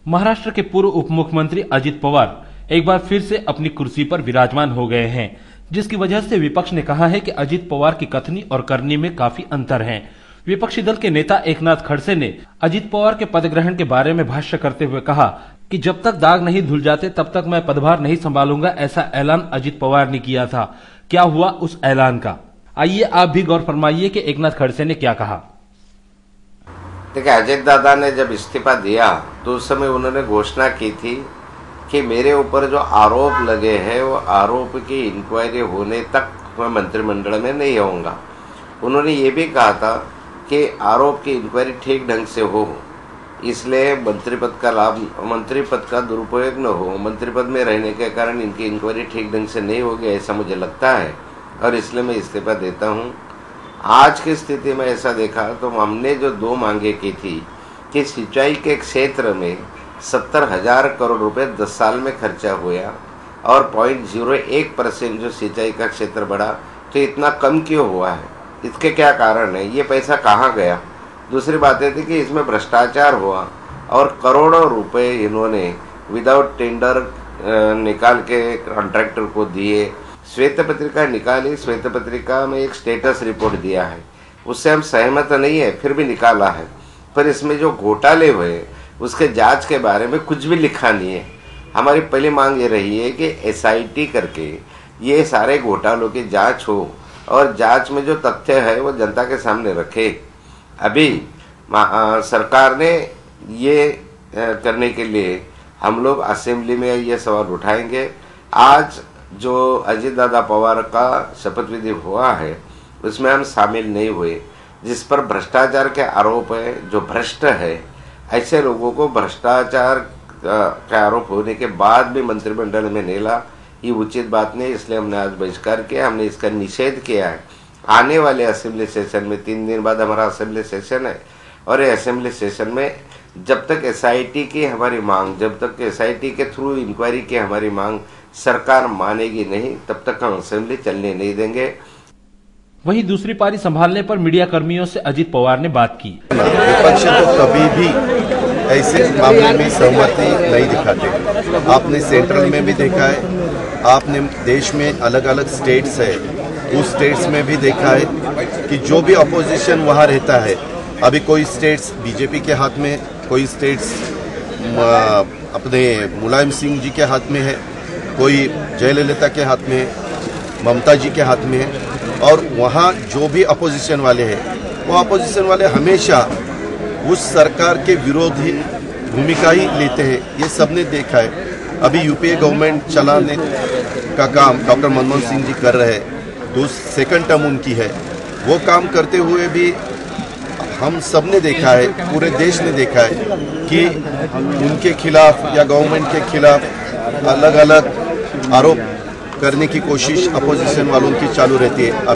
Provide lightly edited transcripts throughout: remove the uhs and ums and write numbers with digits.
महाराष्ट्र के पूर्व उप मुख्यमंत्री अजित पवार एक बार फिर से अपनी कुर्सी पर विराजमान हो गए हैं, जिसकी वजह से विपक्ष ने कहा है कि अजित पवार की कथनी और करनी में काफी अंतर है। विपक्षी दल के नेता एकनाथ खड़से ने अजित पवार के पद ग्रहण के बारे में भाष्य करते हुए कहा कि जब तक दाग नहीं धुल जाते तब तक मैं पदभार नहीं संभालूंगा, ऐसा ऐलान अजित पवार ने किया था। क्या हुआ उस ऐलान का, आइए आप भी गौर फरमाइए कि एकनाथ खड़से ने क्या कहा। देखिए, अजित दादा ने जब इस्तीफा दिया तो उस समय उन्होंने घोषणा की थी कि मेरे ऊपर जो आरोप लगे हैं वो आरोप की इंक्वायरी होने तक मैं मंत्रिमंडल में नहीं आऊँगा। उन्होंने ये भी कहा था कि आरोप की इंक्वायरी ठीक ढंग से हो, इसलिए मंत्रिपद का दुरुपयोग न हो। मंत्रिपद में रहने के कारण इनकी इंक्वायरी ठीक ढंग से नहीं होगी, ऐसा मुझे लगता है और इसलिए मैं इस्तीफा देता हूँ। आज की स्थिति में ऐसा देखा तो हमने जो 2 मांगे की थी कि सिंचाई के क्षेत्र में 70,000 करोड़ रुपए 10 साल में खर्चा हुआ और 0.01% जो सिंचाई का क्षेत्र बढ़ा, तो इतना कम क्यों हुआ है, इसके क्या कारण है, ये पैसा कहाँ गया। दूसरी बात ये थी कि इसमें भ्रष्टाचार हुआ और करोड़ों रुपए इन्होंने विदाउट टेंडर निकाल के कॉन्ट्रैक्टर को दिए। श्वेत पत्रिका निकाली, श्वेत पत्रिका में एक स्टेटस रिपोर्ट दिया है, उससे हम सहमत नहीं है, फिर भी निकाला है। पर इसमें जो घोटाले हुए उसके जांच के बारे में कुछ भी लिखा नहीं है। हमारी पहली मांग ये रही है कि SIT करके ये सारे घोटालों की जांच हो और जांच में जो तथ्य है वो जनता के सामने रखे। अभी सरकार ने ये करने के लिए हम लोग असेंबली में ये सवाल उठाएंगे। आज जो अजित दादा पवार का शपथ विधि हुआ है उसमें हम शामिल नहीं हुए, जिस पर भ्रष्टाचार के आरोप है, जो भ्रष्ट है, ऐसे लोगों को भ्रष्टाचार के आरोप होने के बाद भी मंत्रिमंडल में नहीं ला, ये उचित बात नहीं। इसलिए हमने आज बहिष्कार किया, हमने इसका निषेध किया है। आने वाले असेंबली सेशन में 3 दिन बाद हमारा असेंबली सेशन है और ये असेंबली सेशन में जब तक SIT की हमारी मांग, जब तक SIT के थ्रू इंक्वायरी की हमारी मांग सरकार मानेगी नहीं, तब तक हम असेंबली चलने नहीं देंगे। वहीं दूसरी पारी संभालने पर मीडिया कर्मियों से अजित पवार ने बात की। विपक्ष तो कभी भी ऐसे मामले में सहमति नहीं दिखाते। आपने सेंट्रल में भी देखा है, आपने देश में अलग अलग स्टेट्स है, उस स्टेट्स में भी देखा है कि जो भी अपोजिशन वहाँ रहता है, अभी कोई स्टेट्स बीजेपी के हाथ में, कोई स्टेट्स अपने मुलायम सिंह जी के हाथ में है, कोई जयललिता के हाथ में है, ममता जी के हाथ में है। और वहाँ जो भी अपोजिशन वाले हैं वो अपोजिशन वाले हमेशा उस सरकार के विरोधी भूमिका ही लेते हैं, ये सबने देखा है। अभी UPA गवर्नमेंट चलाने का काम डॉक्टर मनमोहन सिंह जी कर रहे हैं, तो सेकंड टर्म उनकी है, वो काम करते हुए भी हम सब ने देखा है, पूरे देश ने देखा है कि उनके खिलाफ या गवर्नमेंट के खिलाफ अलग अलग आरोप करने की कोशिश अपोजिशन वालों की चालू रहती है।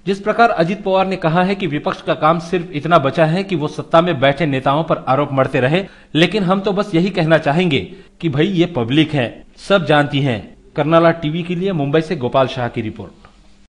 जिस प्रकार अजित पवार ने कहा है कि विपक्ष का काम सिर्फ इतना बचा है कि वो सत्ता में बैठे नेताओं पर आरोप मढ़ते रहे, लेकिन हम तो बस यही कहना चाहेंगे कि भाई ये पब्लिक है, सब जानती हैं। कर्नाला टीवी के लिए मुंबई से गोपाल शाह की रिपोर्ट।